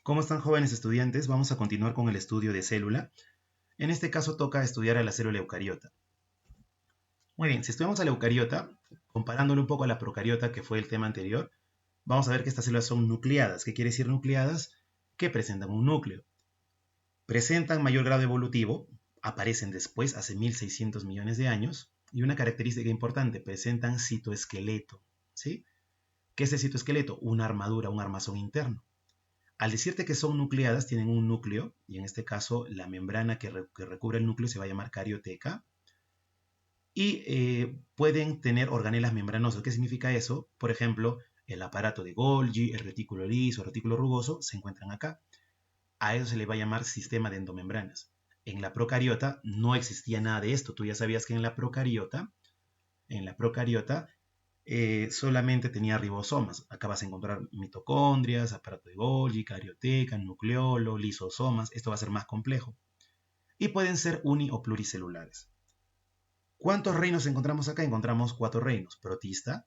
¿Cómo están, jóvenes estudiantes? Vamos a continuar con el estudio de célula. En este caso toca estudiar a la célula eucariota. Muy bien, si estudiamos a la eucariota, comparándolo un poco a la procariota, que fue el tema anterior, vamos a ver que estas células son nucleadas. ¿Qué quiere decir nucleadas? Que presentan un núcleo. Presentan mayor grado evolutivo, aparecen después, hace 1600 millones de años, y una característica importante, presentan citoesqueleto. ¿Sí? ¿Qué es el citoesqueleto? Una armadura, un armazón interno. Al decirte que son nucleadas, tienen un núcleo, y en este caso la membrana que recubre el núcleo se va a llamar carioteca, y pueden tener organelas membranosas. ¿Qué significa eso? Por ejemplo, el aparato de Golgi, el retículo liso, el retículo rugoso, se encuentran acá. A eso se le va a llamar sistema de endomembranas. En la procariota no existía nada de esto. Tú ya sabías que en la procariota solamente tenía ribosomas. Acá vas a encontrar mitocondrias, aparato de Golgi, carioteca, nucleolo, lisosomas. Esto va a ser más complejo. Y pueden ser uni o pluricelulares. ¿Cuántos reinos encontramos acá? Encontramos 4 reinos: protista,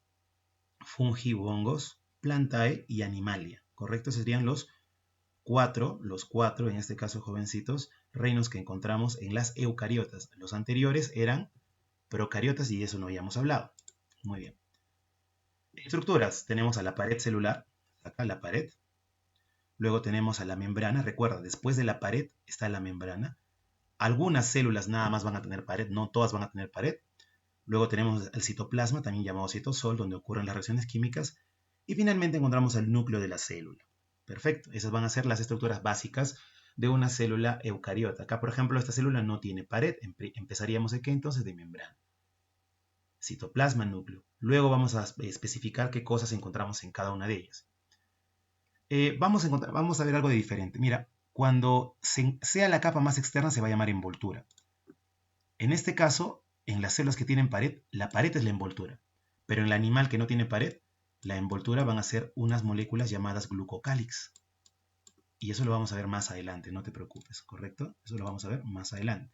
fungi u hongos, plantae y animalia. ¿Correcto? Serían los cuatro, en este caso jovencitos, reinos que encontramos en las eucariotas. Los anteriores eran procariotas y de eso no habíamos hablado. Muy bien. Estructuras. Tenemos a la pared celular, acá la pared. Luego tenemos a la membrana. Recuerda, después de la pared está la membrana. Algunas células nada más van a tener pared, no todas van a tener pared. Luego tenemos el citoplasma, también llamado citosol, donde ocurren las reacciones químicas. Y finalmente encontramos el núcleo de la célula. Perfecto. Esas van a ser las estructuras básicas de una célula eucariota. Acá, por ejemplo, esta célula no tiene pared. Empezaríamos de qué entonces? De membrana. Citoplasma, núcleo. Luego vamos a especificar qué cosas encontramos en cada una de ellas. Vamos a ver algo de diferente. Mira, cuando sea la capa más externa se va a llamar envoltura. En este caso, en las células que tienen pared, la pared es la envoltura. Pero en el animal que no tiene pared, la envoltura van a ser unas moléculas llamadas glucocálix. Y eso lo vamos a ver más adelante, no te preocupes, ¿correcto? Eso lo vamos a ver más adelante.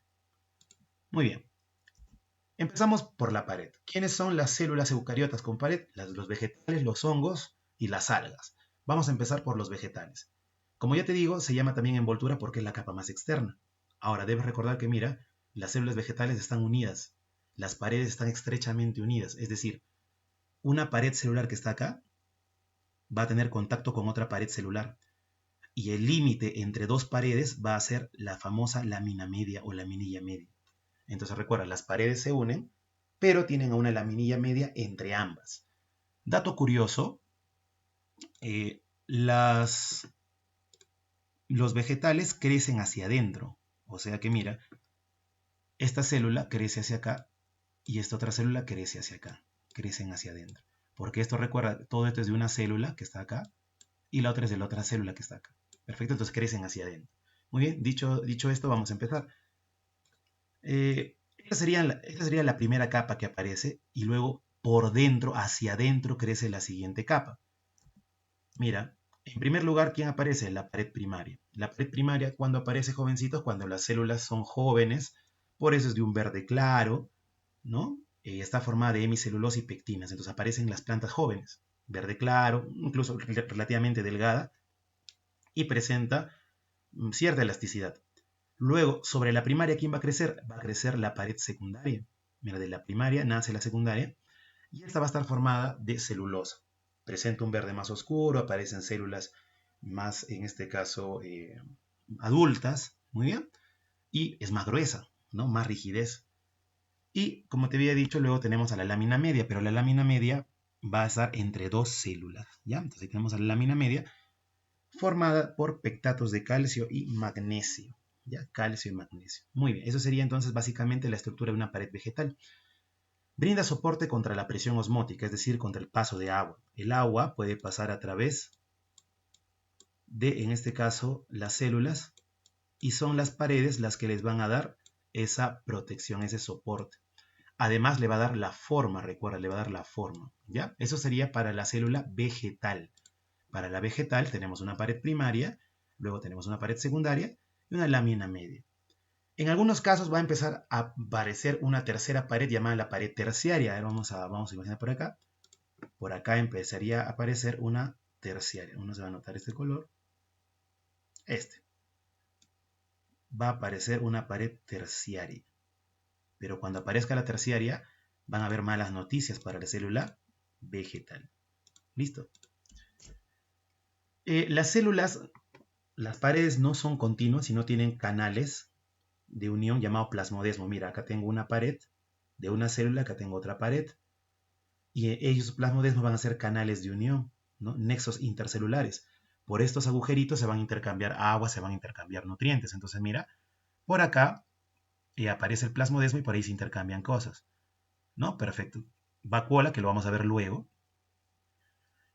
Muy bien. Empezamos por la pared. ¿Quiénes son las células eucariotas con pared? Los vegetales, los hongos y las algas. Vamos a empezar por los vegetales. Como ya te digo, se llama también envoltura porque es la capa más externa. Ahora, debes recordar que, mira, las células vegetales están unidas. Las paredes están estrechamente unidas. Es decir, una pared celular que está acá va a tener contacto con otra pared celular. Y el límite entre dos paredes va a ser la famosa lámina media o laminilla media. Entonces recuerda, las paredes se unen, pero tienen una laminilla media entre ambas. Dato curioso, eh, las, los vegetales crecen hacia adentro. O sea que mira, esta célula crece hacia acá y esta otra célula crece hacia acá. Crecen hacia adentro. Porque esto recuerda, todo esto es de una célula que está acá y la otra es de la otra célula que está acá. Perfecto, entonces crecen hacia adentro. Muy bien, dicho esto, vamos a empezar. Esta sería la primera capa que aparece y luego por dentro, hacia adentro, crece la siguiente capa. Mira, en primer lugar, ¿quién aparece? La pared primaria. La pared primaria, cuando aparece, jovencitos, cuando las células son jóvenes, por eso es de un verde claro, ¿no? Está formada de hemicelulosa y pectinas, entonces aparecen las plantas jóvenes, verde claro, incluso relativamente delgada, y presenta cierta elasticidad. Luego, sobre la primaria, ¿quién va a crecer? Va a crecer la pared secundaria. Mira, de la primaria nace la secundaria y esta va a estar formada de celulosa. Presenta un verde más oscuro, aparecen células más, en este caso, adultas, muy bien, y es más gruesa, ¿no? Más rigidez. Y como te había dicho, luego tenemos a la lámina media, pero la lámina media va a estar entre dos células, ¿ya? Entonces tenemos a la lámina media formada por pectatos de calcio y magnesio. ¿Ya? Calcio y magnesio. Muy bien, eso sería entonces básicamente la estructura de una pared vegetal. Brinda soporte contra la presión osmótica, es decir, contra el paso de agua. El agua puede pasar a través de, en este caso, las células y son las paredes las que les van a dar esa protección, ese soporte. Además le va a dar la forma, recuerda, le va a dar la forma. ¿Ya? Eso sería para la célula vegetal. Para la vegetal tenemos una pared primaria, luego tenemos una pared secundaria y una lámina media. En algunos casos va a empezar a aparecer una tercera pared llamada la pared terciaria. A ver, vamos a imaginar por acá. Por acá empezaría a aparecer una terciaria. Uno se va a notar este color. Este. Va a aparecer una pared terciaria. Pero cuando aparezca la terciaria, van a haber malas noticias para la célula vegetal. ¿Listo? Las células, las paredes no son continuas, sino tienen canales de unión llamado plasmodesmo. Mira, acá tengo una pared de una célula, acá tengo otra pared. Y ellos, plasmodesmos, van a ser canales de unión, ¿no? Nexos intercelulares. Por estos agujeritos se van a intercambiar agua, se van a intercambiar nutrientes. Entonces, mira, por acá aparece el plasmodesmo y por ahí se intercambian cosas, ¿no? Perfecto. Vacuola, que lo vamos a ver luego.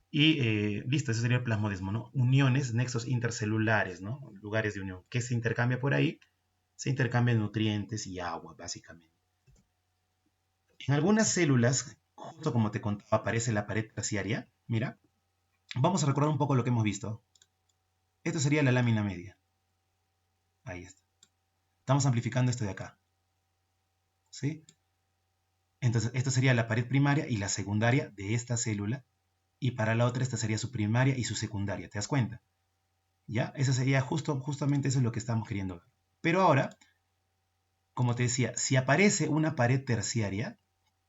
Y listo, ese sería el plasmodesmo, ¿no? Uniones, nexos intercelulares, ¿no? Lugares de unión. ¿Qué se intercambia por ahí? Se intercambian nutrientes y agua, básicamente. En algunas células, justo como te contaba, aparece la pared terciaria. Mira, vamos a recordar un poco lo que hemos visto. Esto sería la lámina media. Ahí está. Estamos amplificando esto de acá. ¿Sí? Entonces, esto sería la pared primaria y la secundaria de esta célula. Y para la otra, esta sería su primaria y su secundaria. ¿Te das cuenta? ¿Ya? Eso sería justamente eso es lo que estamos queriendo ver. Pero ahora, como te decía, si aparece una pared terciaria,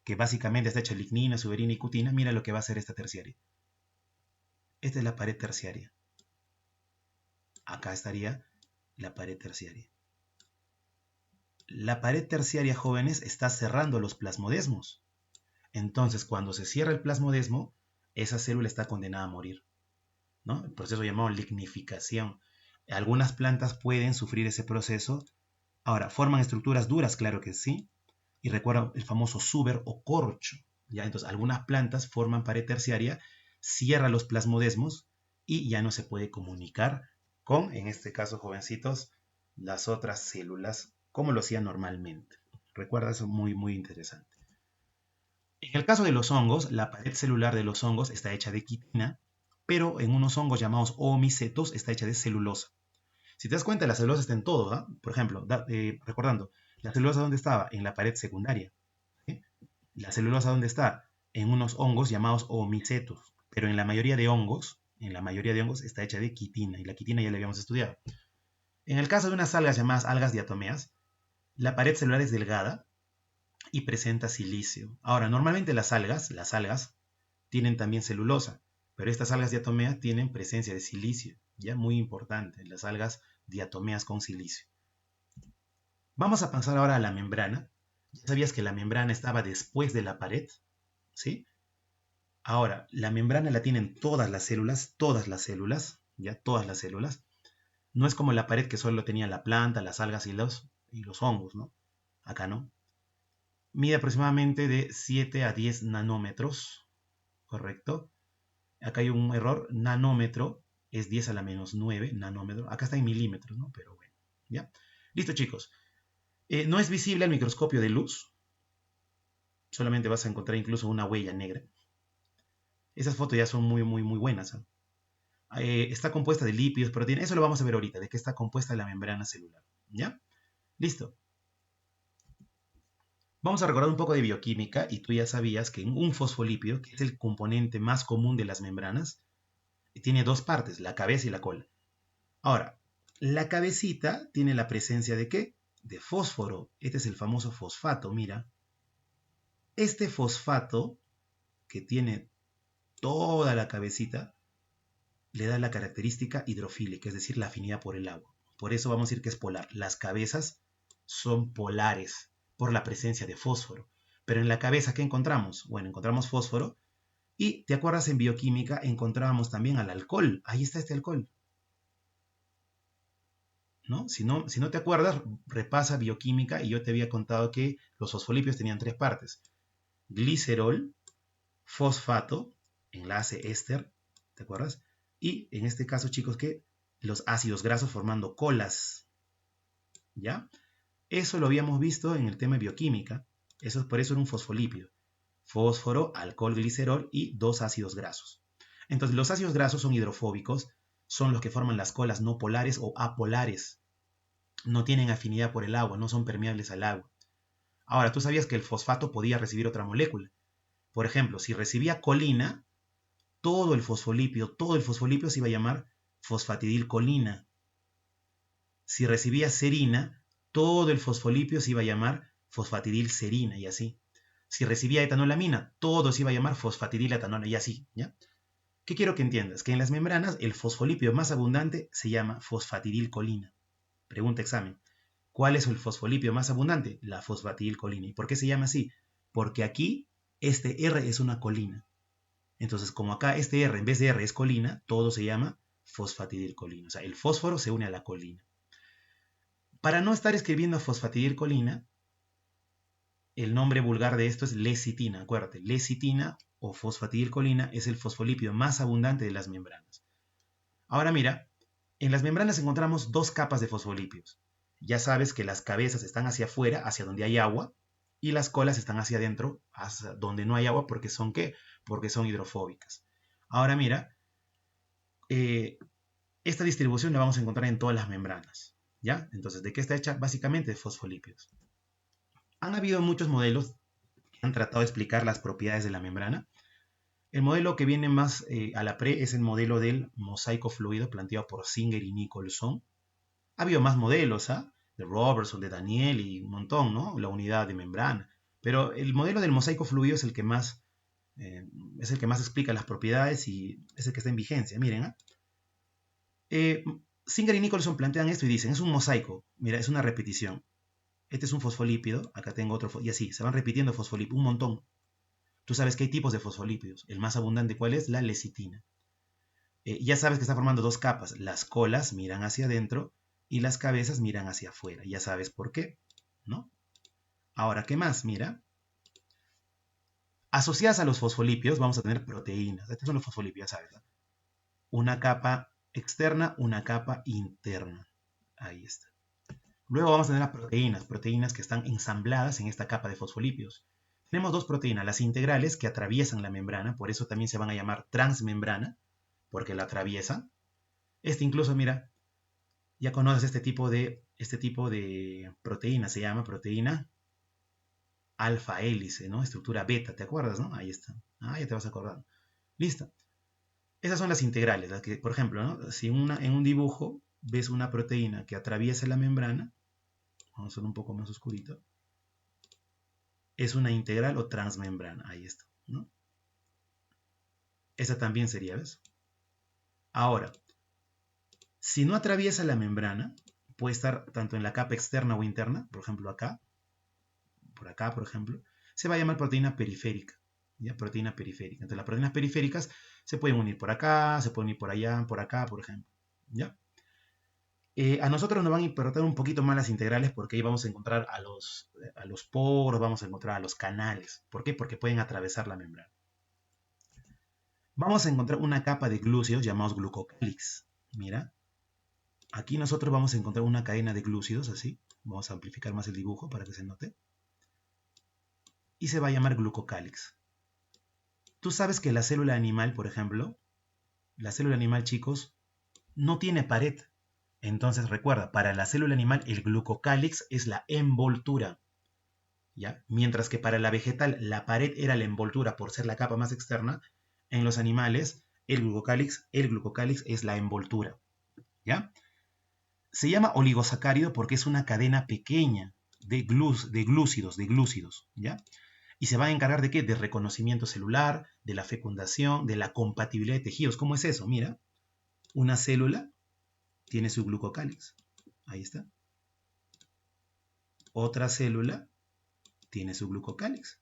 que básicamente está hecha de lignina, suberina y cutina, mira lo que va a hacer esta terciaria. Esta es la pared terciaria. Acá estaría la pared terciaria. La pared terciaria, jóvenes, está cerrando los plasmodesmos. Entonces, cuando se cierra el plasmodesmo, esa célula está condenada a morir, ¿no? El proceso llamado lignificación. Algunas plantas pueden sufrir ese proceso. Ahora, ¿forman estructuras duras? Claro que sí. Y recuerda el famoso suber o corcho. ¿Ya? Entonces, algunas plantas forman pared terciaria, cierra los plasmodesmos y ya no se puede comunicar con, en este caso, jovencitos, las otras células como lo hacía normalmente. Recuerda eso, muy, muy interesante. En el caso de los hongos, la pared celular de los hongos está hecha de quitina, pero en unos hongos llamados oomicetos está hecha de celulosa. Si te das cuenta, la celulosa está en todo, ¿no? Por ejemplo, recordando, ¿la celulosa dónde estaba? En la pared secundaria. ¿Sí? ¿La celulosa dónde está? En unos hongos llamados oomicetos. Pero en la mayoría de hongos, está hecha de quitina, y la quitina ya la habíamos estudiado. En el caso de unas algas llamadas algas diatomeas, la pared celular es delgada y presenta silicio. Ahora, normalmente las algas tienen también celulosa, pero estas algas diatomeas tienen presencia de silicio, ya muy importante, las algas diatomeas con silicio. Vamos a pasar ahora a la membrana. ¿Ya sabías que la membrana estaba después de la pared? ¿Sí? Ahora, la membrana la tienen todas las células, ya todas las células. No es como la pared que solo tenía la planta, las algas y los hongos, ¿no? Acá no. Mide aproximadamente de 7 a 10 nanómetros, ¿correcto? Acá hay un error, nanómetro es 10 a la menos 9, nanómetro. Acá está en milímetros, ¿no? Pero bueno, ¿ya? Listo, chicos. No es visible al microscopio de luz. Solamente vas a encontrar incluso una huella negra. Esas fotos ya son muy, muy, muy buenas, ¿eh? Está compuesta de lípidos, proteínas. Eso lo vamos a ver ahorita, de qué está compuesta la membrana celular, ¿ya? Listo. Vamos a recordar un poco de bioquímica y tú ya sabías que un fosfolípido, que es el componente más común de las membranas, tiene dos partes, la cabeza y la cola. Ahora, la cabecita tiene la presencia ¿de qué? De fósforo. Este es el famoso fosfato, mira. Este fosfato, que tiene toda la cabecita, le da la característica hidrofílica, es decir, la afinidad por el agua. Por eso vamos a decir que es polar. Las cabezas son polares por la presencia de fósforo. Pero en la cabeza, ¿qué encontramos? Bueno, encontramos fósforo. Y, ¿te acuerdas? En bioquímica encontrábamos también al alcohol. Ahí está este alcohol, ¿no? Si no te acuerdas, repasa bioquímica y yo te había contado que los fosfolípidos tenían tres partes. Glicerol, fosfato, enlace éster, ¿te acuerdas? Y en este caso, chicos, que los ácidos grasos formando colas, ¿ya? Eso lo habíamos visto en el tema de bioquímica. Por eso era un fosfolípido. Fósforo, alcohol, glicerol y dos ácidos grasos. Entonces, los ácidos grasos son hidrofóbicos, son los que forman las colas no polares o apolares. No tienen afinidad por el agua, no son permeables al agua. Ahora, tú sabías que el fosfato podía recibir otra molécula. Por ejemplo, si recibía colina, todo el fosfolípido se iba a llamar fosfatidilcolina. Si recibía serina, todo el fosfolipio se iba a llamar fosfatidilserina y así. Si recibía etanolamina, todo se iba a llamar fosfatidiletonola y así, ¿ya? ¿Qué quiero que entiendas? Que en las membranas el fosfolipio más abundante se llama fosfatidilcolina. Pregunta examen. ¿Cuál es el fosfolipio más abundante? La fosfatidilcolina. ¿Y por qué se llama así? Porque aquí este R es una colina. Entonces, como acá este R en vez de R es colina, todo se llama fosfatidilcolina. O sea, el fósforo se une a la colina. Para no estar escribiendo fosfatidilcolina, el nombre vulgar de esto es lecitina. Acuérdate, lecitina o fosfatidilcolina es el fosfolipio más abundante de las membranas. Ahora mira, en las membranas encontramos dos capas de fosfolipios. Ya sabes que las cabezas están hacia afuera, hacia donde hay agua, y las colas están hacia adentro, hacia donde no hay agua, porque son ¿qué? Porque son hidrofóbicas. Ahora mira, esta distribución la vamos a encontrar en todas las membranas. ¿Ya? Entonces, ¿de qué está hecha? Básicamente de fosfolípidos. Han habido muchos modelos que han tratado de explicar las propiedades de la membrana. El modelo que viene más a la pre es el modelo del mosaico fluido planteado por Singer y Nicholson. Ha habido más modelos, ¿ah? De Robertson, de Daniel y un montón, ¿no? La unidad de membrana. Pero el modelo del mosaico fluido es es el que más explica las propiedades y es el que está en vigencia. Miren, ¿ah? Singer y Nicholson plantean esto y dicen, es un mosaico. Mira, es una repetición. Este es un fosfolípido, acá tengo otro, y así, se van repitiendo fosfolípidos, un montón. Tú sabes que hay tipos de fosfolípidos. El más abundante, ¿cuál es? La lecitina. Ya sabes que está formando dos capas. Las colas miran hacia adentro y las cabezas miran hacia afuera. Ya sabes por qué, ¿no? Ahora, ¿qué más? Mira. Asociadas a los fosfolípidos vamos a tener proteínas. Estos son los fosfolípidos, ya sabes, ¿no? Una capa externa, una capa interna. Ahí está. Luego vamos a tener las proteínas que están ensambladas en esta capa de fosfolípidos. Tenemos dos proteínas, las integrales que atraviesan la membrana, por eso también se van a llamar transmembrana, porque la atraviesan. Incluso, mira, ya conoces este tipo de proteína, se llama proteína alfa hélice, ¿no? Estructura beta, ¿te acuerdas, no? Ahí está. Ah, ya te vas acordando. Listo. Esas son las integrales, las que, por ejemplo, ¿no? Si en un dibujo ves una proteína que atraviesa la membrana, vamos a hacerlo un poco más oscurito, es una integral o transmembrana. Ahí está, ¿no? Esa también sería, ¿ves? Ahora, si no atraviesa la membrana, puede estar tanto en la capa externa o interna, por ejemplo acá, por acá, por ejemplo, se va a llamar proteína periférica. ¿Ya? Proteína periférica. Entonces las proteínas periféricas se pueden unir por acá, se pueden unir por allá, por acá, por ejemplo. ¿Ya? A nosotros nos van a importar un poquito más las integrales porque ahí vamos a encontrar a los poros, vamos a encontrar a los canales. ¿Por qué? Porque pueden atravesar la membrana. Vamos a encontrar una capa de glúcidos llamados glucocálix. Mira, aquí nosotros vamos a encontrar una cadena de glúcidos, así. Vamos a amplificar más el dibujo para que se note. Y se va a llamar glucocálix. Tú sabes que la célula animal, por ejemplo, la célula animal, chicos, no tiene pared. Entonces recuerda, para la célula animal el glucocálix es la envoltura. ¿Ya? Mientras que para la vegetal la pared era la envoltura por ser la capa más externa, en los animales el glucocálix es la envoltura. ¿Ya? Se llama oligosacárido porque es una cadena pequeña de glúcidos, ¿ya? Y se va a encargar de qué? De reconocimiento celular, de la fecundación, de la compatibilidad de tejidos. ¿Cómo es eso? Mira, una célula tiene su glucocálix. Ahí está. Otra célula tiene su glucocálix.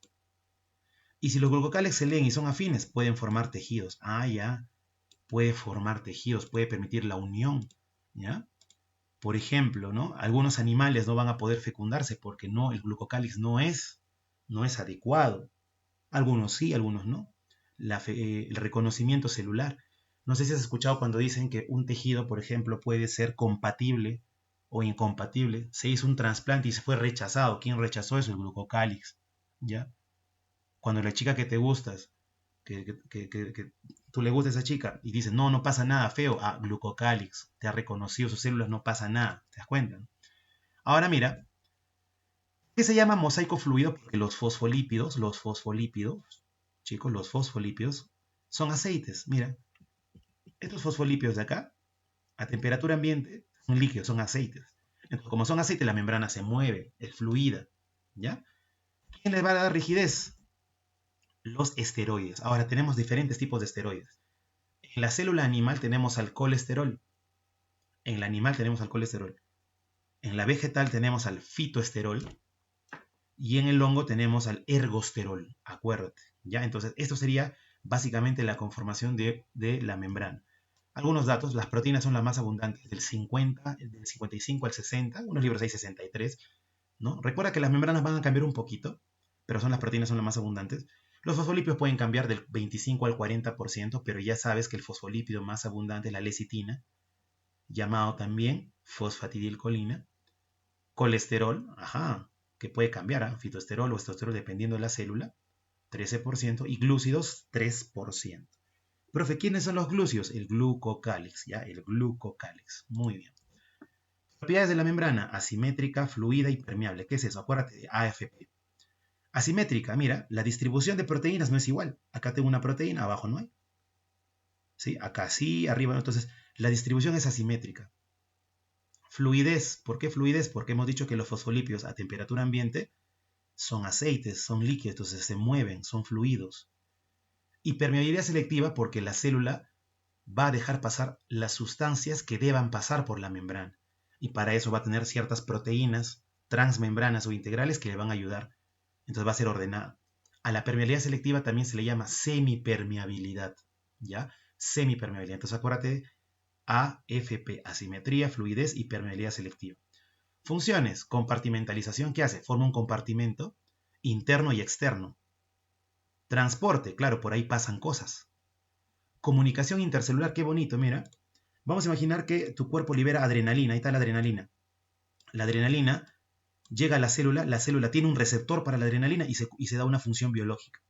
Y si los glucocálix se leen y son afines, pueden formar tejidos. Ah, ya. Puede formar tejidos, puede permitir la unión. ¿Ya? Por ejemplo, ¿no? Algunos animales no van a poder fecundarse porque no, el glucocálix no es adecuado. Algunos sí, algunos no. El reconocimiento celular. No sé si has escuchado cuando dicen que un tejido, por ejemplo, puede ser compatible o incompatible. Se hizo un trasplante y se fue rechazado. ¿Quién rechazó eso? El glucocálix. ¿Ya? Cuando la chica que te gustas, que tú le gustas a esa chica y dices, no, no pasa nada feo, glucocálix, te ha reconocido sus células, no pasa nada, ¿te das cuenta? Ahora mira, ¿qué se llama mosaico fluido? Porque los fosfolípidos, chicos, los fosfolípidos son aceites. Mira, estos fosfolípidos de acá, a temperatura ambiente, son líquidos, son aceites. Entonces, como son aceite, la membrana se mueve, es fluida, ¿ya? ¿Quién le va a dar rigidez? Los esteroides. Ahora, tenemos diferentes tipos de esteroides. En la célula animal tenemos al colesterol. En la animal tenemos al colesterol. En la vegetal tenemos al fitoesterol. Y en el hongo tenemos al ergosterol, acuérdate, ¿ya? Entonces, esto sería básicamente la conformación de la membrana. Algunos datos, las proteínas son las más abundantes, del 55 al 60, unos libros hay 63, ¿no? Recuerda que las membranas van a cambiar un poquito, pero las proteínas son las más abundantes. Los fosfolípidos pueden cambiar del 25 al 40%, pero ya sabes que el fosfolípido más abundante es la lecitina, llamado también fosfatidilcolina. Colesterol, ajá, que puede cambiar a fitoesterol o estosterol dependiendo de la célula, 13%, y glúcidos, 3%. Profe, ¿quiénes son los glúcidos? El glucocálix, ¿ya? El glucocálix. Muy bien. Propiedades de la membrana, asimétrica, fluida y permeable. ¿Qué es eso? Acuérdate de AFP. Asimétrica, mira, la distribución de proteínas no es igual. Acá tengo una proteína, abajo no hay. ¿Sí? Acá sí, arriba no. Entonces, la distribución es asimétrica. Fluidez. ¿Por qué fluidez? Porque hemos dicho que los fosfolípidos a temperatura ambiente son aceites, son líquidos, entonces se mueven, son fluidos. Y permeabilidad selectiva porque la célula va a dejar pasar las sustancias que deban pasar por la membrana. Y para eso va a tener ciertas proteínas transmembranas o integrales que le van a ayudar. Entonces va a ser ordenada. A la permeabilidad selectiva también se le llama semipermeabilidad. ¿Ya? Semipermeabilidad. Entonces acuérdate AFP, asimetría, fluidez y permeabilidad selectiva. Funciones, compartimentalización, ¿qué hace? Forma un compartimento interno y externo. Transporte, claro, por ahí pasan cosas. Comunicación intercelular, qué bonito, mira. Vamos a imaginar que tu cuerpo libera adrenalina, ahí está la adrenalina. La adrenalina llega a la célula tiene un receptor para la adrenalina y se da una función biológica,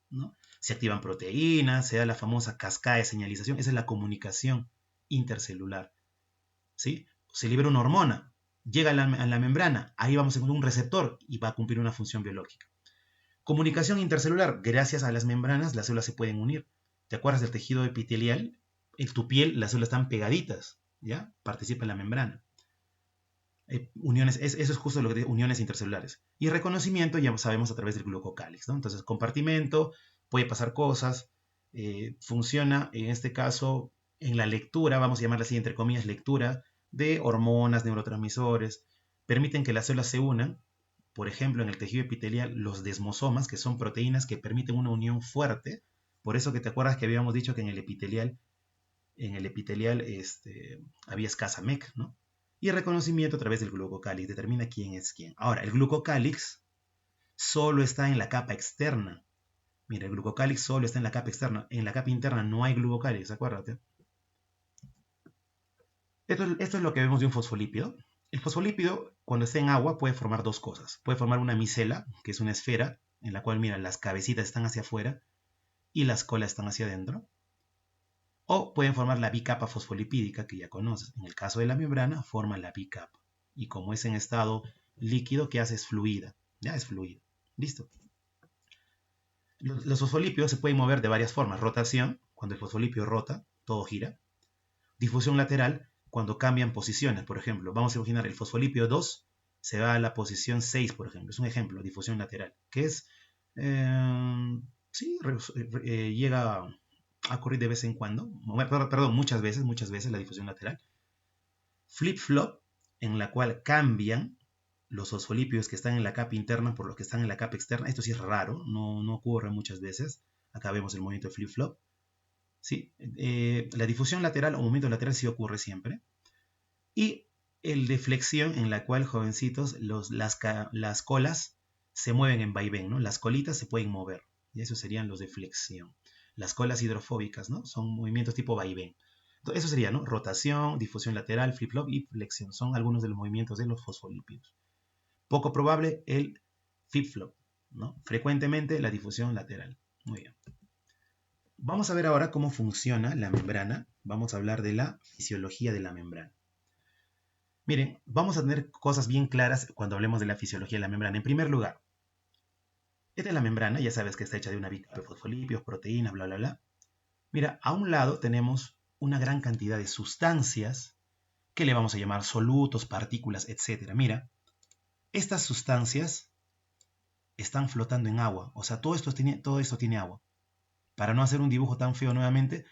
¿no? Se activan proteínas, se da la famosa cascada de señalización, esa es la comunicación intercelular, ¿sí? Se libera una hormona, llega a la membrana, ahí vamos a encontrar un receptor y va a cumplir una función biológica. Comunicación intercelular. Gracias a las membranas, las células se pueden unir. ¿Te acuerdas del tejido epitelial? En tu piel, las células están pegaditas, ¿ya? Participa en la membrana. Uniones, eso es justo lo que digo, uniones intercelulares. Y reconocimiento, ya sabemos a través del glucocálix, ¿no? Entonces, compartimento, puede pasar cosas, funciona, en este caso, en la lectura, vamos a llamarla así, entre comillas, lectura de hormonas, neurotransmisores, permiten que las células se unan. Por ejemplo, en el tejido epitelial, los desmosomas, que son proteínas que permiten una unión fuerte. Por eso que te acuerdas que habíamos dicho que en el epitelial había escasa MEC, ¿no? Y el reconocimiento a través del glucocálix determina quién es quién. Ahora, el glucocálix solo está en la capa externa. Mira, el glucocálix solo está en la capa externa. En la capa interna no hay glucocálix, acuérdate. Esto es lo que vemos de un fosfolípido. El fosfolípido, cuando está en agua, puede formar dos cosas. Puede formar una micela, que es una esfera, en la cual, mira, las cabecitas están hacia afuera y las colas están hacia adentro. O pueden formar la bicapa fosfolipídica, que ya conoces. En el caso de la membrana, forma la bicapa. Y como es en estado líquido, ¿qué hace? Es fluida. Ya es fluida. Listo. Los fosfolípidos se pueden mover de varias formas. Rotación, cuando el fosfolípido rota, todo gira. Difusión lateral, cuando cambian posiciones. Por ejemplo, vamos a imaginar el fosfolípido 2 se va a la posición 6, por ejemplo. Es un ejemplo, difusión lateral, que es, sí, llega a ocurrir de vez en cuando. Perdón, muchas veces la difusión lateral. Flip-flop, en la cual cambian los fosfolípidos que están en la capa interna por los que están en la capa externa. Esto sí es raro, no ocurre muchas veces. Acá vemos el movimiento de flip-flop. ¿Sí? La difusión lateral o movimiento lateral sí ocurre siempre. Y el de flexión, en la cual, jovencitos, las colas se mueven en vaivén, ¿no? Las colitas se pueden mover. Y esos serían los de flexión. Las colas hidrofóbicas, ¿no? Son movimientos tipo vaivén. Entonces, eso sería, ¿no? Rotación, difusión lateral, flip-flop y flexión. Son algunos de los movimientos de los fosfolípidos. Poco probable el flip-flop, ¿no? Frecuentemente la difusión lateral. Muy bien. Vamos a ver ahora cómo funciona la membrana. Vamos a hablar de la fisiología de la membrana. Miren, vamos a tener cosas bien claras cuando hablemos de la fisiología de la membrana. En primer lugar, esta es la membrana, ya sabes que está hecha de una bicapa de fosfolípidos, proteínas, bla, bla, bla. Mira, a un lado tenemos una gran cantidad de sustancias que le vamos a llamar solutos, partículas, etc. Mira, estas sustancias están flotando en agua. O sea, todo esto tiene agua. Para no hacer un dibujo tan feo nuevamente,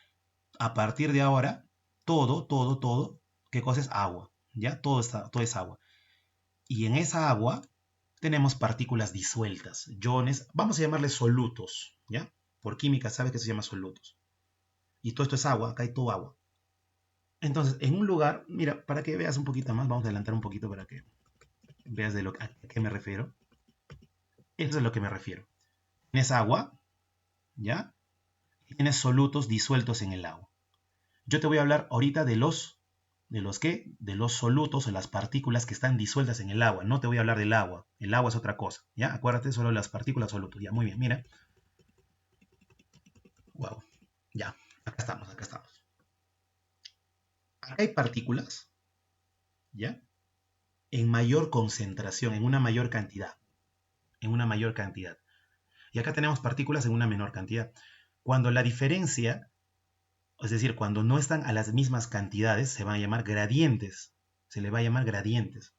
a partir de ahora, todo, ¿qué cosa es agua? ¿Ya? Todo es agua. Y en esa agua tenemos partículas disueltas, iones, vamos a llamarles solutos, ¿ya? Por química sabe que se llama solutos. Y todo esto es agua, acá hay todo agua. Entonces, en un lugar, mira, para que veas un poquito más, vamos a adelantar un poquito para que veas a qué me refiero. Eso es a lo que me refiero. Tienes agua, ¿ya? Y tienes solutos disueltos en el agua. Yo te voy a hablar ahorita ¿de los solutos o las partículas que están disueltas en el agua. No te voy a hablar del agua. El agua es otra cosa, ¿ya? Acuérdate solo de las partículas solutos. Ya, muy bien, mira. Wow. Ya, acá estamos, acá estamos. Acá hay partículas, ¿ya? En mayor concentración, en una mayor cantidad. En una mayor cantidad. Y acá tenemos partículas en una menor cantidad. Cuando la diferencia, es decir, cuando no están a las mismas cantidades, se van a llamar gradientes. Se le va a llamar gradientes.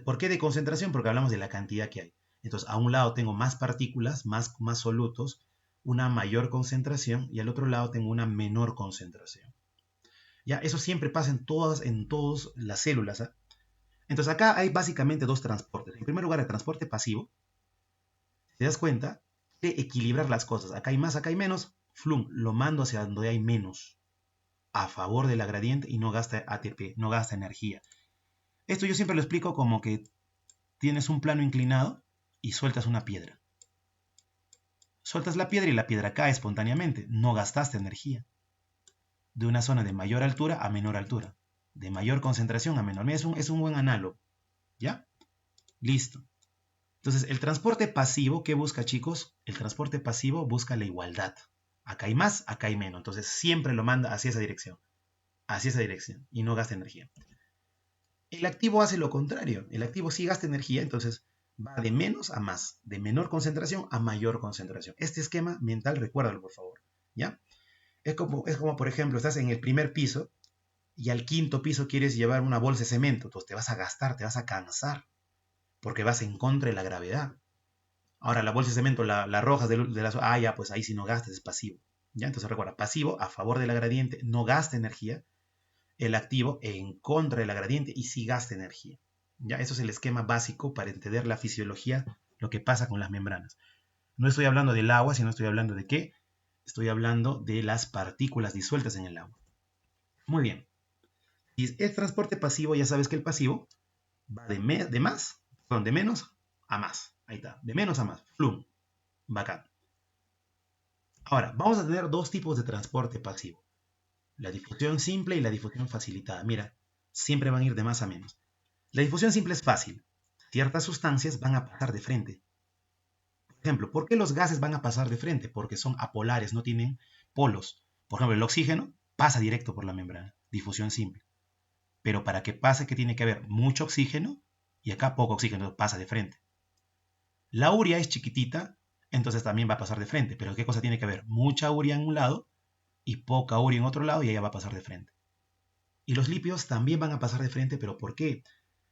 ¿Por qué de concentración? Porque hablamos de la cantidad que hay. Entonces, a un lado tengo más partículas, más solutos, una mayor concentración, y al otro lado tengo una menor concentración. ¿Ya? Eso siempre pasa en todas las células. ¿Eh? Entonces, acá hay básicamente dos transportes. En primer lugar, el transporte pasivo. Si te das cuenta, de equilibrar las cosas. Acá hay más, acá hay menos. Flum, lo mando hacia donde hay menos. A favor de la gradiente y no gasta ATP, no gasta energía. Esto yo siempre lo explico como que tienes un plano inclinado y sueltas una piedra. Sueltas la piedra y la piedra cae espontáneamente. No gastaste energía. De una zona de mayor altura a menor altura. De mayor concentración a menor. Es un buen análogo. ¿Ya? Listo. Entonces, el transporte pasivo, ¿qué busca, chicos? El transporte pasivo busca la igualdad. Acá hay más, acá hay menos. Entonces, siempre lo manda hacia esa dirección. Hacia esa dirección. Y no gasta energía. El activo hace lo contrario. El activo sí gasta energía, entonces va de menos a más, de menor concentración a mayor concentración. Este esquema mental, recuérdalo, por favor. ¿Ya? Es como, por ejemplo, estás en el primer piso y al quinto piso quieres llevar una bolsa de cemento. Entonces te vas a gastar, te vas a cansar, porque vas en contra de la gravedad. Ahora, la bolsa de cemento la arrojas de la... Ah, ya, pues ahí si no gastas es pasivo. ¿Ya? Entonces recuerda, pasivo a favor de la gradiente, no gasta energía. El activo en contra de la gradiente y sí gasta energía. ¿Ya? Eso es el esquema básico para entender la fisiología, lo que pasa con las membranas. No estoy hablando del agua, sino estoy hablando de qué. Estoy hablando de las partículas disueltas en el agua. Muy bien. Y el transporte pasivo, ya sabes que el pasivo va de menos a más. Ahí está, de menos a más. Flum. Bacán. Ahora, vamos a tener dos tipos de transporte pasivo. La difusión simple y la difusión facilitada. Mira, siempre van a ir de más a menos. La difusión simple es fácil. Ciertas sustancias van a pasar de frente. Por ejemplo, ¿por qué los gases van a pasar de frente? Porque son apolares, no tienen polos. Por ejemplo, el oxígeno pasa directo por la membrana. Difusión simple. Pero para que pase, que tiene que haber mucho oxígeno y acá poco oxígeno, pasa de frente. La urea es chiquitita, entonces también va a pasar de frente. Pero ¿qué cosa tiene que haber? Mucha urea en un lado y poca urea en otro lado y ella va a pasar de frente. Y los lípidos también van a pasar de frente, pero ¿por qué?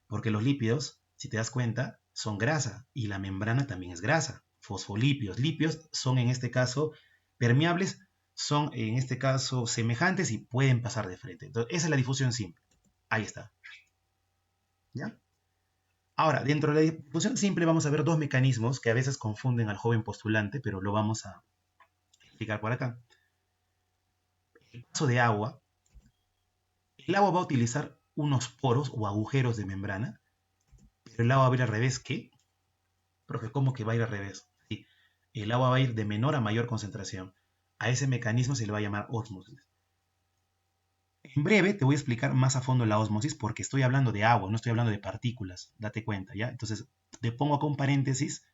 Porque los lípidos, si te das cuenta, son grasa y la membrana también es grasa. Fosfolípidos. Lípidos son en este caso permeables, son en este caso semejantes y pueden pasar de frente. Entonces, esa es la difusión simple. Ahí está. ¿Ya? Ahora, dentro de la difusión simple vamos a ver dos mecanismos que a veces confunden al joven postulante, pero lo vamos a explicar por acá. El paso de agua. El agua va a utilizar unos poros o agujeros de membrana, pero el agua va a ir al revés. ¿Qué? Profe, ¿cómo que va a ir al revés? Sí, el agua va a ir de menor a mayor concentración. A ese mecanismo se le va a llamar ósmosis. En breve te voy a explicar más a fondo la ósmosis porque estoy hablando de agua, no estoy hablando de partículas. Date cuenta, ¿ya? Entonces, te pongo acá un paréntesis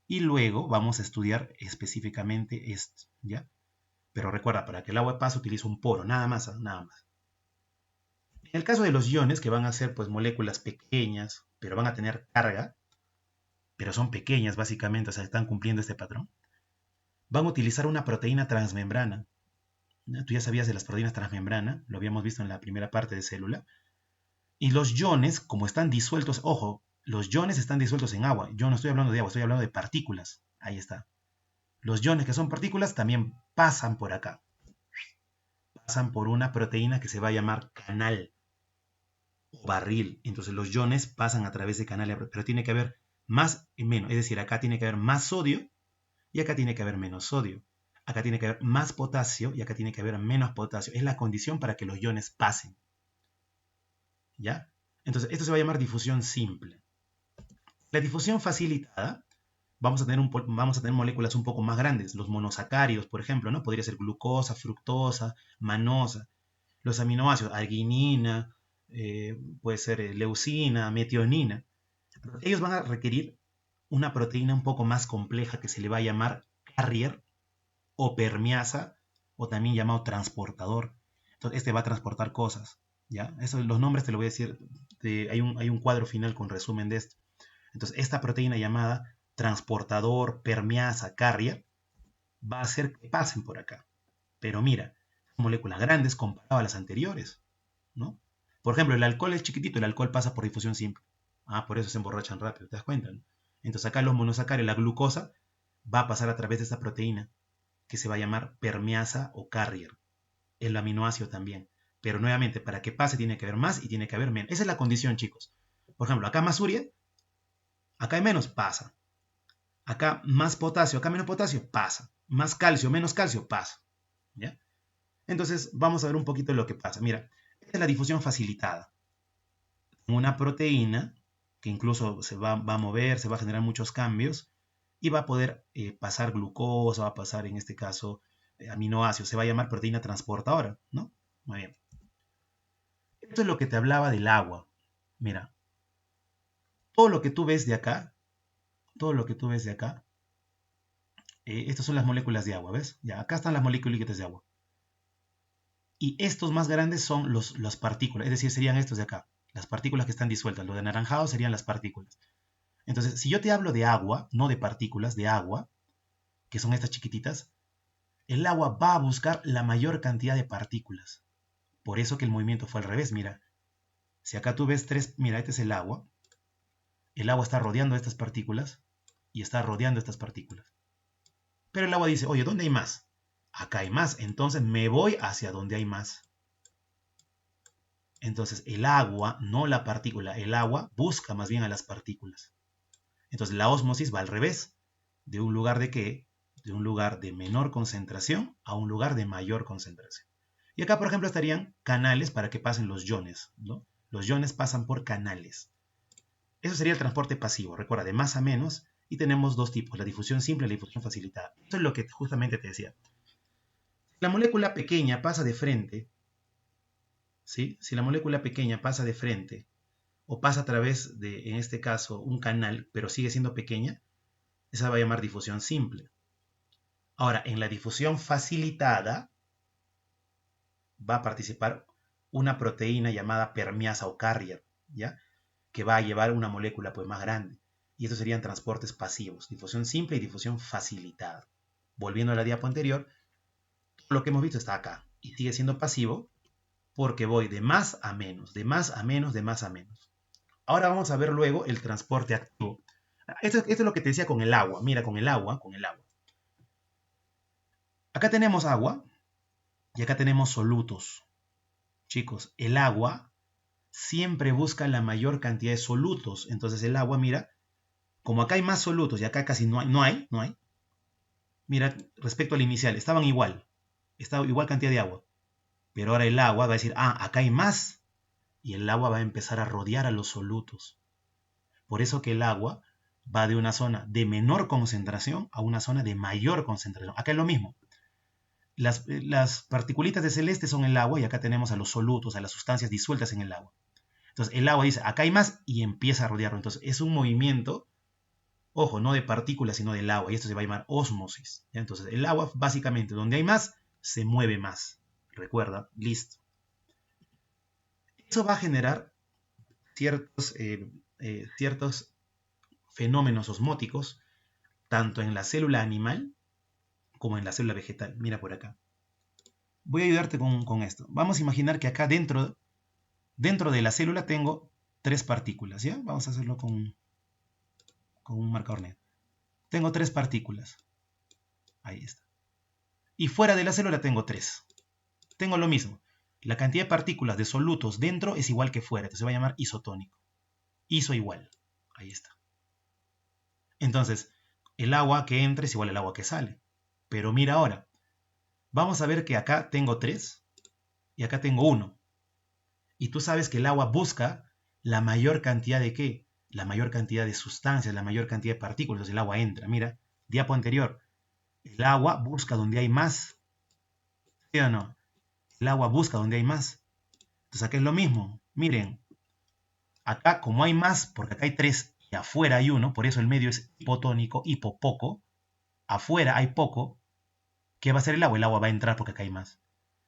y luego vamos a estudiar específicamente esto, ¿ya? Pero recuerda, para que el agua pase utilizo un poro, nada más, nada más. En el caso de los iones, que van a ser pues moléculas pequeñas, pero van a tener carga, pero son pequeñas básicamente, o sea, están cumpliendo este patrón, van a utilizar una proteína transmembrana. ¿No? Tú ya sabías de las proteínas transmembrana, lo habíamos visto en la primera parte de célula. Y los iones, como están disueltos, ojo, los iones están disueltos en agua. Yo no estoy hablando de agua, estoy hablando de partículas. Ahí está. Los iones que son partículas también pasan por acá. Pasan por una proteína que se va a llamar canal o barril. Entonces los iones pasan a través de canales, pero tiene que haber más y menos. Es decir, acá tiene que haber más sodio y acá tiene que haber menos sodio. Acá tiene que haber más potasio y acá tiene que haber menos potasio. Es la condición para que los iones pasen. ¿Ya? Entonces, esto se va a llamar difusión simple. La difusión facilitada, vamos a tener moléculas un poco más grandes. Los monosacáridos, por ejemplo, ¿no? Podría ser glucosa, fructosa, manosa. Los aminoácidos, arginina, puede ser leucina, metionina. Ellos van a requerir una proteína un poco más compleja que se le va a llamar carrier o permeasa o también llamado transportador. Entonces, este va a transportar cosas. ¿Ya? Eso, los nombres te lo voy a decir. Hay un cuadro final con resumen de esto. Entonces, esta proteína llamada transportador, permeasa, carrier, va a hacer que pasen por acá. Pero mira, moléculas grandes comparado a las anteriores, ¿no? Por ejemplo, el alcohol es chiquitito, el alcohol pasa por difusión simple. Ah, por eso se emborrachan rápido, ¿te das cuenta? ¿No? Entonces acá los monosacáridos, la glucosa, va a pasar a través de esta proteína que se va a llamar permeasa o carrier. El aminoácido también. Pero nuevamente, para que pase tiene que haber más y tiene que haber menos. Esa es la condición, chicos. Por ejemplo, acá más urea, acá hay menos, pasa. Acá más potasio, acá menos potasio, pasa. Más calcio, menos calcio, pasa. ¿Ya? Entonces, vamos a ver un poquito lo que pasa. Mira, esta es la difusión facilitada. Una proteína que incluso se va a mover, se va a generar muchos cambios y va a poder pasar glucosa, va a pasar en este caso aminoácidos, se va a llamar proteína transportadora, ¿no? Muy bien. Esto es lo que te hablaba del agua. Mira, todo lo que tú ves de acá, todo lo que tú ves de acá, estas son las moléculas de agua, ¿ves? Ya, acá están las moléculas de agua. Y estos más grandes son las partículas, es decir, serían estos de acá, las partículas que están disueltas. Lo de anaranjado serían las partículas. Entonces, si yo te hablo de agua, no de partículas, de agua, que son estas chiquititas, el agua va a buscar la mayor cantidad de partículas. Por eso que el movimiento fue al revés, mira. Si acá tú ves tres, mira, este es el agua está rodeando estas partículas y está rodeando estas partículas. Pero el agua dice, oye, ¿dónde hay más? Acá hay más, entonces me voy hacia donde hay más. Entonces el agua, no la partícula, el agua busca más bien a las partículas. Entonces la ósmosis va al revés. ¿De un lugar de qué? De un lugar de menor concentración a un lugar de mayor concentración. Y acá, por ejemplo, estarían canales para que pasen los iones, ¿no? Los iones pasan por canales. Eso sería el transporte pasivo, recuerda, de más a menos, y tenemos dos tipos, la difusión simple y la difusión facilitada. Esto es lo que justamente te decía. Si la molécula pequeña pasa de frente, ¿sí? Si la molécula pequeña pasa de frente, o pasa a través de, en este caso, un canal, pero sigue siendo pequeña, esa va a llamar difusión simple. Ahora, en la difusión facilitada va a participar una proteína llamada permeasa o carrier, ¿ya? Que va a llevar una molécula pues, más grande. Y estos serían transportes pasivos, difusión simple y difusión facilitada. Volviendo a la diapo anterior, lo que hemos visto está acá y sigue siendo pasivo porque voy de más a menos, de más a menos, de más a menos. Ahora vamos a ver luego el transporte activo. Esto es lo que te decía con el agua. Mira, con el agua. Acá tenemos agua y acá tenemos solutos. Chicos, el agua siempre busca la mayor cantidad de solutos. Entonces el agua, mira, como acá hay más solutos y acá casi no hay. Mira, respecto al inicial, estaban igual. Estaba igual cantidad de agua. Pero ahora el agua va a decir, acá hay más. Y el agua va a empezar a rodear a los solutos. Por eso que el agua va de una zona de menor concentración a una zona de mayor concentración. Acá es lo mismo. Las particulitas de celeste son el agua y acá tenemos a los solutos, a las sustancias disueltas en el agua. Entonces el agua dice, acá hay más y empieza a rodearlo. Entonces es un movimiento, ojo, no de partículas, sino del agua. Y esto se va a llamar ósmosis. ¿Ya? Entonces el agua, básicamente, donde hay más, se mueve más. Recuerda, listo. Eso va a generar ciertos fenómenos osmóticos, tanto en la célula animal como en la célula vegetal. Mira por acá. Voy a ayudarte con esto. Vamos a imaginar que acá dentro Dentro de la célula tengo 3 partículas, ¿ya? Vamos a hacerlo con un marcador negro. Tengo 3 partículas. Ahí está. Y fuera de la célula tengo 3. Tengo lo mismo. La cantidad de partículas de solutos dentro es igual que fuera. Entonces se va a llamar isotónico. Iso igual. Ahí está. Entonces, el agua que entra es igual al agua que sale. Pero mira ahora. Vamos a ver que acá tengo 3 y acá tengo 1. Y tú sabes que el agua busca la mayor cantidad de ¿qué? La mayor cantidad de sustancias, la mayor cantidad de partículas. Entonces el agua entra. Mira, diapo anterior. El agua busca donde hay más. ¿Sí o no? El agua busca donde hay más. Entonces acá es lo mismo. Miren, acá como hay más, porque acá hay 3 y afuera hay 1, por eso el medio es hipotónico, hipo poco. Afuera hay poco. ¿Qué va a hacer el agua? El agua va a entrar porque acá hay más.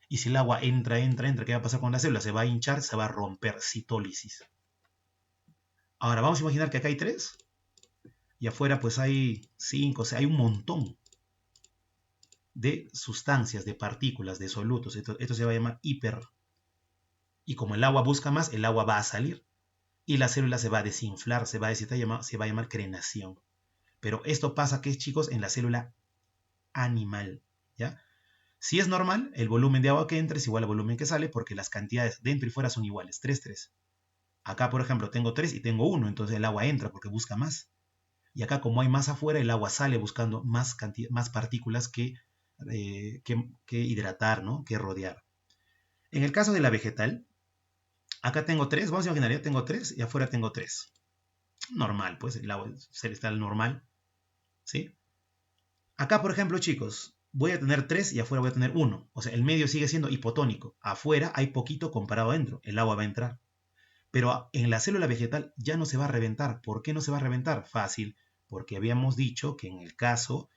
Y si el agua entra, ¿qué va a pasar con la célula? Se va a hinchar, se va a romper, citólisis. Ahora vamos a imaginar que acá hay 3 y afuera pues hay 5, o sea, hay un montón de sustancias, de partículas, de solutos. Esto se va a llamar hiper. Y como el agua busca más, el agua va a salir y la célula se va a desinflar, se va a llamar crenación. Pero esto pasa, ¿qué, chicos? En la célula animal, ¿ya? Si es normal, el volumen de agua que entra es igual al volumen que sale porque las cantidades dentro y fuera son iguales, 3, 3. Acá, por ejemplo, tengo 3 y tengo 1, entonces el agua entra porque busca más. Y acá, como hay más afuera, el agua sale buscando más partículas que hidratar, ¿no? Que rodear. En el caso de la vegetal, acá tengo 3, vamos a imaginar, ya tengo 3 y afuera tengo 3. Normal, pues el agua celestial normal, ¿sí? Acá, por ejemplo, chicos, voy a tener 3 y afuera voy a tener 1. O sea, el medio sigue siendo hipotónico. Afuera hay poquito comparado adentro. El agua va a entrar. Pero en la célula vegetal ya no se va a reventar. ¿Por qué no se va a reventar? Fácil. Porque habíamos dicho que en el caso,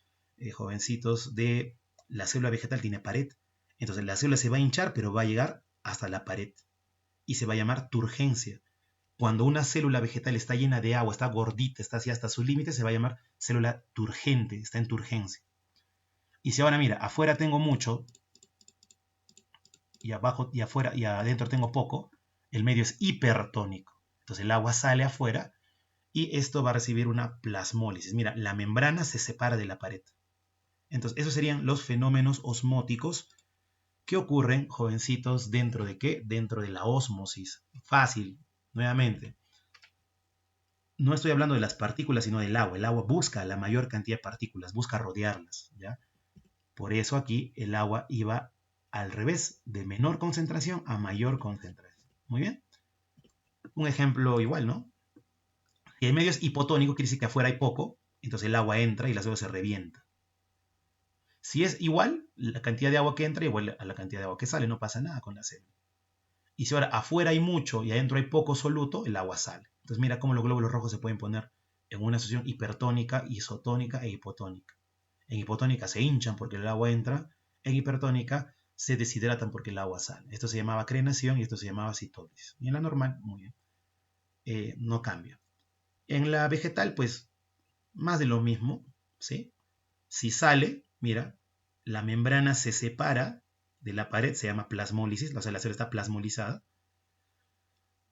jovencitos, de la célula vegetal tiene pared. Entonces la célula se va a hinchar, pero va a llegar hasta la pared. Y se va a llamar turgencia. Cuando una célula vegetal está llena de agua, está gordita, está así hasta su límite, se va a llamar célula turgente, está en turgencia. Y si ahora mira, afuera tengo mucho, y abajo y afuera y adentro tengo poco, el medio es hipertónico. Entonces el agua sale afuera y esto va a recibir una plasmólisis. Mira, la membrana se separa de la pared. Entonces, esos serían los fenómenos osmóticos que ocurren, jovencitos, ¿dentro de qué? Dentro de la ósmosis. Fácil, nuevamente. No estoy hablando de las partículas, sino del agua. El agua busca la mayor cantidad de partículas, busca rodearlas, ¿ya? Por eso aquí el agua iba al revés, de menor concentración a mayor concentración. Muy bien. Un ejemplo igual, ¿no? Si el medio es hipotónico, quiere decir que afuera hay poco, entonces el agua entra y la célula se revienta. Si es igual, la cantidad de agua que entra igual a la cantidad de agua que sale, no pasa nada con la célula. Y si ahora afuera hay mucho y adentro hay poco soluto, el agua sale. Entonces mira cómo los glóbulos rojos se pueden poner en una asociación hipertónica, isotónica e hipotónica. En hipotónica se hinchan porque el agua entra, en hipertónica se deshidratan porque el agua sale. Esto se llamaba crenación y esto se llamaba citólisis. Y en la normal, muy bien, no cambia. En la vegetal, pues, más de lo mismo, ¿sí? Si sale, mira, la membrana se separa de la pared, se llama plasmólisis, o sea, la célula está plasmolizada.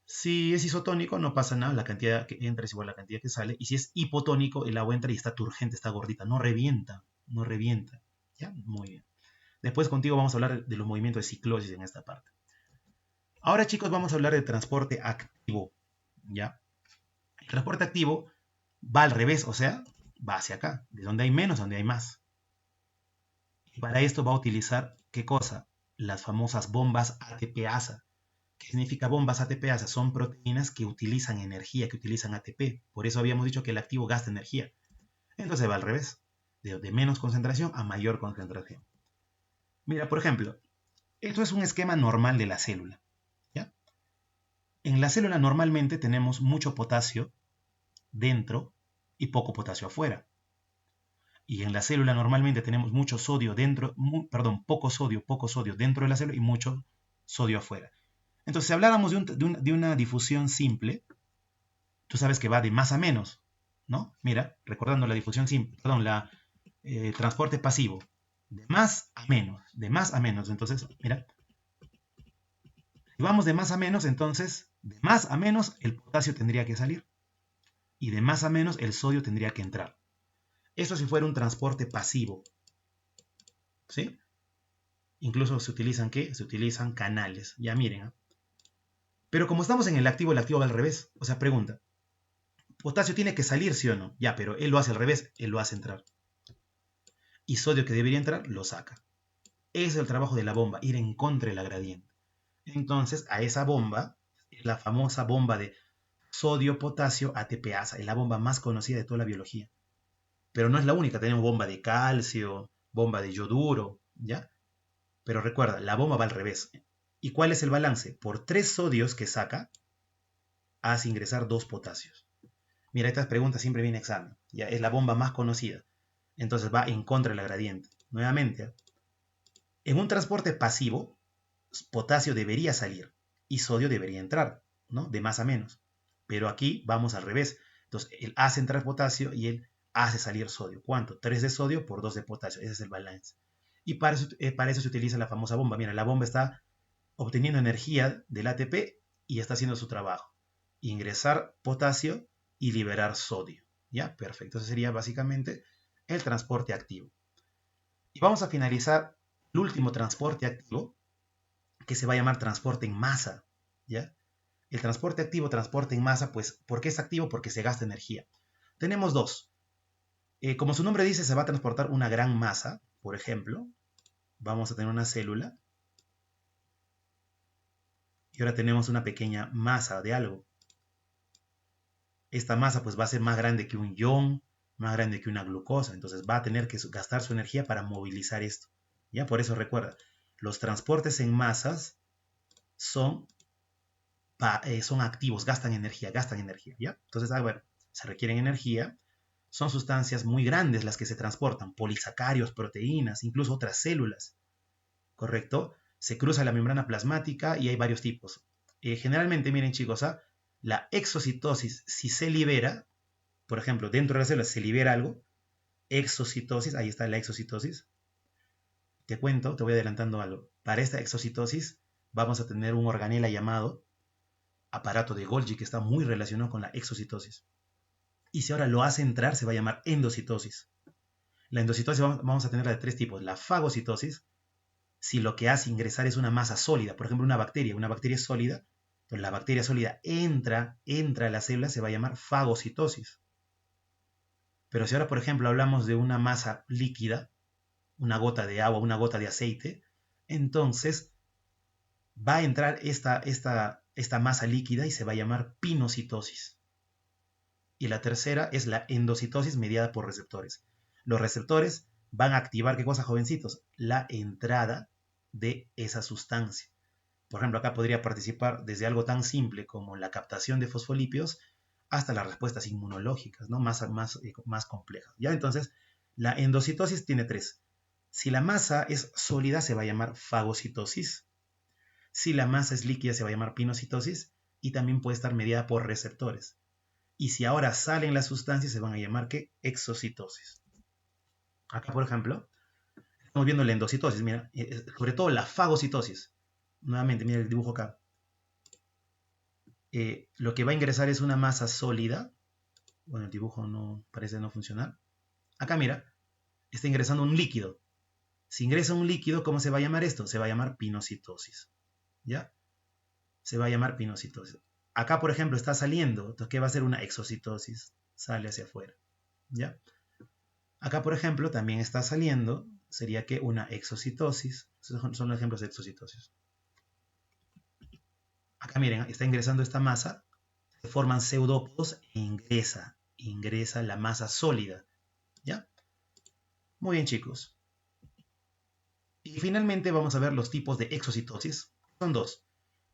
Si es isotónico, no pasa nada, la cantidad que entra es igual a la cantidad que sale. Y si es hipotónico, el agua entra y está turgente, está gordita, no revienta, no revienta. ¿Ya? Muy bien. Después contigo vamos a hablar de los movimientos de ciclosis en esta parte. Ahora, chicos, vamos a hablar de transporte activo. ¿Ya? El transporte activo va al revés, o sea, va hacia acá, de donde hay menos a donde hay más. Y para esto va a utilizar, ¿qué cosa? Las famosas bombas ATPasa. ¿Qué significa bombas ATPasa? Son proteínas que utilizan energía, que utilizan ATP. Por eso habíamos dicho que el activo gasta energía. Entonces va al revés, de menos concentración a mayor concentración. Mira, por ejemplo, esto es un esquema normal de la célula. ¿Ya? En la célula normalmente tenemos mucho potasio dentro y poco potasio afuera. Y en la célula normalmente tenemos mucho sodio dentro, poco sodio dentro de la célula y mucho sodio afuera. Entonces, si habláramos de una difusión simple, tú sabes que va de más a menos, ¿no? Mira, recordando la difusión simple, perdón, transporte pasivo, de más a menos, de más a menos. Entonces, mira, Si vamos de más a menos, entonces, de más a menos, el potasio tendría que salir. Y de más a menos, el sodio tendría que entrar. Eso si fuera un transporte pasivo. ¿Sí? Incluso se utilizan, ¿qué? Se utilizan canales. Ya miren. ¿Eh? Pero como estamos en el activo va al revés. O sea, pregunta. ¿Potasio tiene que salir, sí o no? Ya, pero él lo hace al revés. Él lo hace entrar. Y sodio que debería entrar, lo saca. Ese es el trabajo de la bomba, ir en contra de la gradiente. Entonces, a esa bomba, la famosa bomba de sodio-potasio ATPasa, es la bomba más conocida de toda la biología. Pero no es la única, tenemos bomba de calcio, bomba de yoduro, ¿ya? Pero recuerda, la bomba va al revés. ¿Y cuál es el balance? Por 3 sodios que saca, hace ingresar 2 potasios. Mira, estas preguntas siempre vienen examen. Ya es la bomba más conocida. Entonces va en contra de la gradiente. Nuevamente, en un transporte pasivo, potasio debería salir y sodio debería entrar, ¿no? De más a menos. Pero aquí vamos al revés. Entonces, él hace entrar potasio y él hace salir sodio. ¿Cuánto? 3 de sodio por 2 de potasio. Ese es el balance. Y para eso se utiliza la famosa bomba. Mira, la bomba está obteniendo energía del ATP y está haciendo su trabajo. Ingresar potasio y liberar sodio. ¿Ya? Perfecto. Ese sería básicamente el transporte activo. Y vamos a finalizar el último transporte activo, que se va a llamar transporte en masa. ¿Ya? El transporte activo, transporte en masa, pues, ¿por qué es activo? Porque se gasta energía. Tenemos dos. Como su nombre dice, se va a transportar una gran masa. Por ejemplo, vamos a tener una célula y ahora tenemos una pequeña masa de algo. Esta masa pues va a ser más grande que un ion, más grande que una glucosa, entonces va a tener que gastar su energía para movilizar esto. ¿Ya? Por eso recuerda, los transportes en masas son, son activos, gastan energía, ¿ya? Entonces, a ver, se requieren energía, son sustancias muy grandes las que se transportan, polisacarios, proteínas, incluso otras células, ¿correcto? Se cruza la membrana plasmática y hay varios tipos. Generalmente, miren chicos, ¿ah? La exocitosis, si se libera, por ejemplo, dentro de la célula se libera algo, exocitosis, ahí está la exocitosis. Te cuento, te voy adelantando algo. Para esta exocitosis vamos a tener un organela llamado aparato de Golgi que está muy relacionado con la exocitosis. Y si ahora lo hace entrar, se va a llamar endocitosis. La endocitosis vamos a tenerla de tres tipos. La fagocitosis, si lo que hace ingresar es una masa sólida, por ejemplo una bacteria es sólida, pues la bacteria sólida entra a la célula, se va a llamar fagocitosis. Pero si ahora, por ejemplo, hablamos de una masa líquida, una gota de agua, una gota de aceite, entonces va a entrar esta masa líquida y se va a llamar pinocitosis. Y la tercera es la endocitosis mediada por receptores. Los receptores van a activar, ¿qué cosa, jovencitos? La entrada de esa sustancia. Por ejemplo, acá podría participar desde algo tan simple como la captación de fosfolípidos hasta las respuestas inmunológicas, ¿no? Más complejas. ¿Ya? Entonces, la endocitosis tiene tres. Si la masa es sólida, se va a llamar fagocitosis. Si la masa es líquida, se va a llamar pinocitosis. Y también puede estar mediada por receptores. Y si ahora salen las sustancias, se van a llamar, ¿qué? Exocitosis. Acá, por ejemplo, estamos viendo la endocitosis, mira, sobre todo la fagocitosis. Nuevamente, mira el dibujo acá. Lo que va a ingresar es una masa sólida. Bueno, el dibujo no parece no funcionar. Acá, mira, está ingresando un líquido. Si ingresa un líquido, ¿cómo se va a llamar esto? Se va a llamar pinocitosis. ¿Ya? Se va a llamar pinocitosis. Acá, por ejemplo, está saliendo. Entonces, ¿qué va a ser una exocitosis? Sale hacia afuera. ¿Ya? Acá, por ejemplo, también está saliendo. Sería que una exocitosis. Son los ejemplos de exocitosis. Acá, miren, está ingresando esta masa. Se forman pseudópodos e ingresa la masa sólida. ¿Ya? Muy bien, chicos. Y finalmente vamos a ver los tipos de exocitosis. Son dos.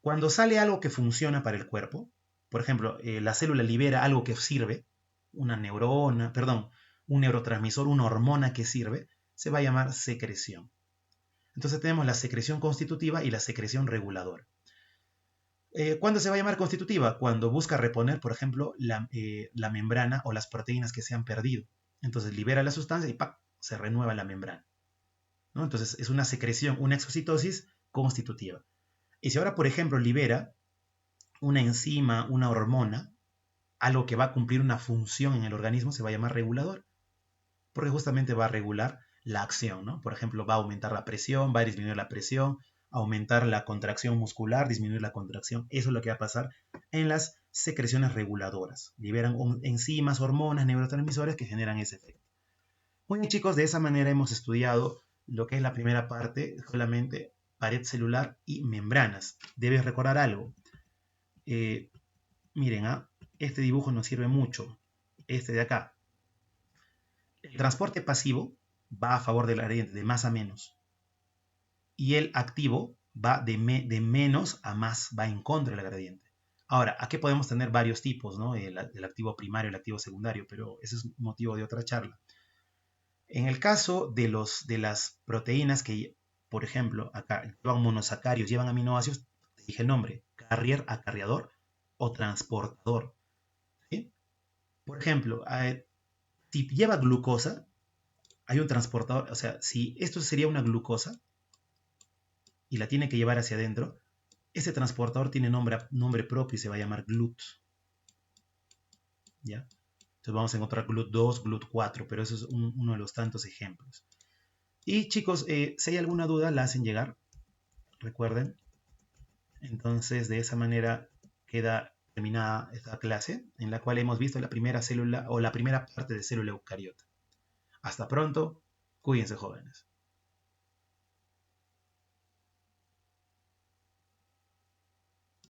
Cuando sale algo que funciona para el cuerpo, por ejemplo, la célula libera algo que sirve, una neurona, perdón, un neurotransmisor, una hormona que sirve, se va a llamar secreción. Entonces tenemos la secreción constitutiva y la secreción reguladora. ¿Cuándo se va a llamar constitutiva? Cuando busca reponer, por ejemplo, la membrana o las proteínas que se han perdido. Entonces libera la sustancia y ¡pac! Se renueva la membrana, ¿no? Entonces es una secreción, una exocitosis constitutiva. Y si ahora, por ejemplo, libera una enzima, una hormona, algo que va a cumplir una función en el organismo, se va a llamar regulador, porque justamente va a regular la acción, ¿no? Por ejemplo, va a aumentar la presión, va a disminuir la presión, aumentar la contracción muscular, disminuir la contracción. Eso es lo que va a pasar en las secreciones reguladoras. Liberan enzimas, hormonas, neurotransmisores que generan ese efecto. Muy bien, chicos, de esa manera hemos estudiado lo que es la primera parte, solamente pared celular y membranas. Debes recordar algo. Eh, miren, este dibujo nos sirve mucho. Este de acá. El transporte pasivo va a favor del gradiente, de más a menos. Y el activo va de menos a más, va en contra del gradiente. Ahora, aquí podemos tener varios tipos, ¿no? El activo primario, el activo secundario, pero ese es motivo de otra charla. En el caso de las proteínas que, por ejemplo, acá llevan monosacarios, llevan aminoácidos, te dije el nombre, carrier, acarreador o transportador. ¿Sí? Por ejemplo, si lleva glucosa, hay un transportador, o sea, si esto sería una glucosa y la tiene que llevar hacia adentro, ese transportador tiene nombre propio y se va a llamar GLUT. ¿Ya? Entonces vamos a encontrar GLUT2, GLUT4, pero eso es uno de los tantos ejemplos. Y chicos, si hay alguna duda, la hacen llegar, recuerden. Entonces, de esa manera queda terminada esta clase en la cual hemos visto la primera célula o la primera parte de célula eucariota. Hasta pronto, cuídense jóvenes.